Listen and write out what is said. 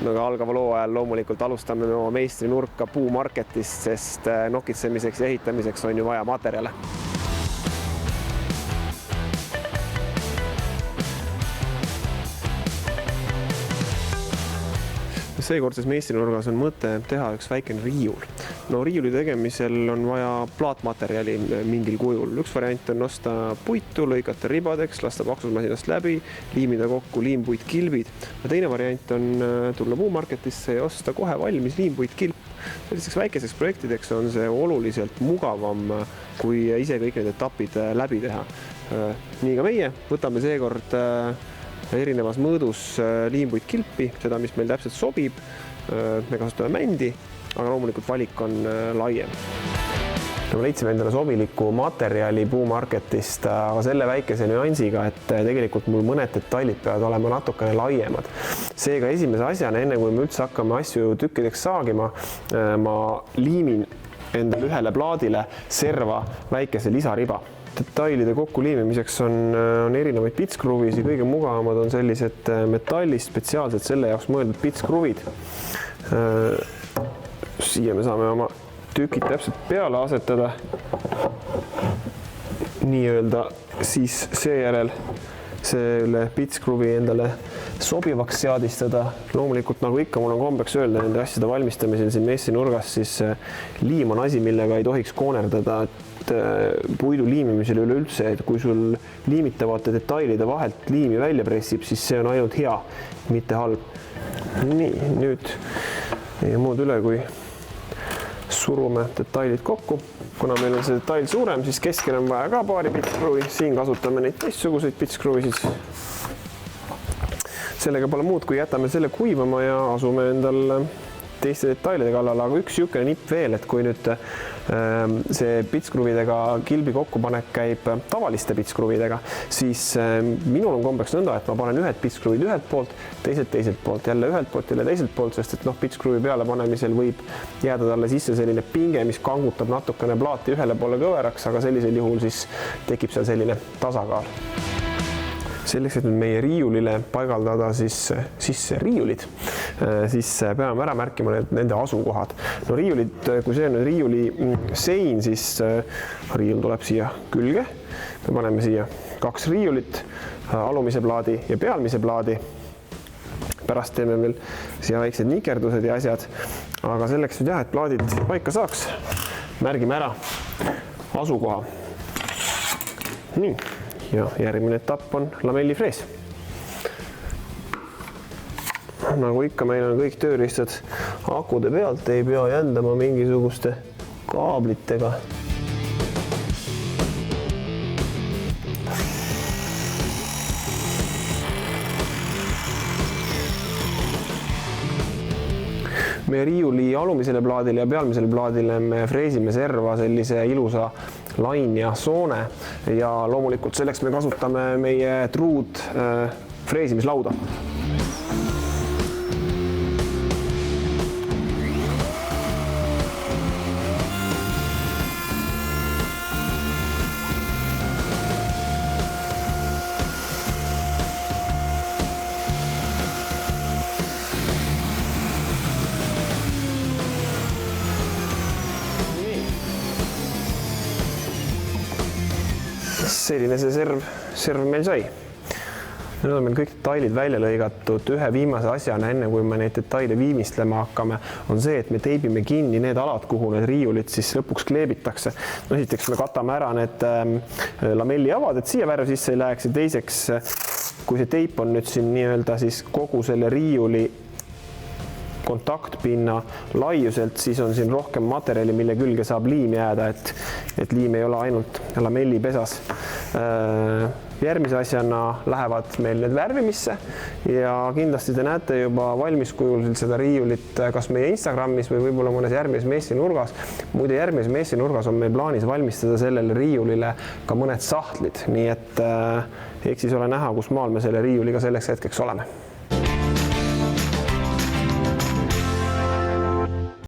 Aga algava loo ajal loomulikult alustame oma meistrinurka puumarketist, sest nokitsemiseks ja ehitamiseks on ju vaja materjale. Seekordses meistrinurgas on mõte teha üks väikene riiul. No riiuli tegemisel on vaja plaatmaterjali mingil kujul. Üks variant on osta puitu, lõigata ribadeks, lasta paksusmasinast läbi, liimida kokku liimpuitkilbid. Teine variant on tulla puumarketisse ja osta kohe valmis liimpuitkilp. Selliseks väikeseks projektideks on see oluliselt mugavam, kui ise kõik need etapid läbi teha. Nii ka meie võtame seekord erinevas mõõdus liimpuitkilpi, seda, mis meil täpselt sobib. Me kasutame mändi, aga loomulikult valik on laiem. Me leidsime endale sobiliku materjali puumarketist, aga selle väikese nüansiga, et tegelikult mul mõned detailid peavad olema natukene laiemad. Seega esimese asjana, enne kui me üldse hakkame asju tükkideks saagima, ma liimin endale ühele plaadile serva väikese lisariba. Detailide kokku liimimiseks on erinevaid pitskruvisid, kõige mugavamad on sellised metallist spetsiaalselt selle jaoks mõeldud pitskruvid. Siia me saame oma tükid täpselt peale asetada. Nii-öelda siis seejärel selle pitskruvi endale sobivaks seadistada. Loomulikult, nagu ikka, mul on kombeks öelda nende asjade valmistamisel siin meistrinurgas, siis liim on asi, millega ei tohiks koonerdada puidu liimimisel üleüldse, et kui sul liimitavate detailide vahelt liimi välja pressib, siis see on ainult hea, mitte halb. Nii, nüüd ei muud üle, kui surume detailid kokku. Kuna meil on see detail suurem, siis keskel on vaja ka paari pitskruvi. Siin kasutame neid teistsuguseid pitskruvisid. Sellega pole muud, kui jätame selle kuivama ja asume endal teiste detailide kallal, aga üks niisugune nipp veel, et kui nüüd see pitskruvidega kilbi kokkupanek käib tavaliste pitskruvidega, siis minul on kombeks nõnda, et ma panen ühed pitskruvid ühelt poolt, teised teiselt poolt, jälle ühelt poolt, jälle teiselt poolt, sest et pitskruvi peale panemisel võib jääda talle sisse selline pinge, mis kangutab natukene plaati ühele poole kõveraks, aga sellisel juhul siis tekib seal selline tasakaal. Selleks, et nüüd meie riiulile paigaldada sisse riiulid, siis peame ära märkima nende asukohad. No riiulid, kui see on nüüd riiuli sein, siis riiul tuleb siia külge. Me paneme siia 2 riiulit, alumise plaadi ja pealmise plaadi. Pärast teeme veel siia väiksed nikerdused ja asjad. Aga selleks nüüd et plaadid paika saaks, märgime ära asukoha. Nii. Ja järgmine etapp on lamellifrees. Nagu ikka, meil on kõik tööriistad akude pealt, ei pea jändama mingisuguste kaablitega. Meie riiuli alumisele plaadile ja pealmisele plaadile me freesime serva sellise ilusa lain ja soone ja loomulikult selleks me kasutame meie truud freesimislauda. Selline see serv meil sai. Nüüd on meil kõik detailid välja lõigatud. Ühe viimase asjana, enne kui me neid detaile viimistlema hakkame, on see, et me teibime kinni need alad, kuhu need riiulid siis lõpuks kleebitakse. No esiteks me katame ära need lamelliavad, et siia värv sisse ei läheks ja teiseks, kui see teip on nüüd siin nii-öelda siis kogu selle riiuli kontaktpinna laiuselt, siis on siin rohkem materjali, mille külge saab liim jääda, et liim ei ole ainult lamellipesas. Järgmise asjana lähevad meil need värvimisse ja kindlasti te näete juba valmis kujul seda riiulit kas meie Instagramis või võib-olla mõnes järgmises meistrinurgas. Muide, järgmises meistrinurgas on meil plaanis valmistada sellele riiulile ka mõned sahtlid, nii et eks siis ole näha, kus maal me selle riiuliga selleks hetkeks oleme.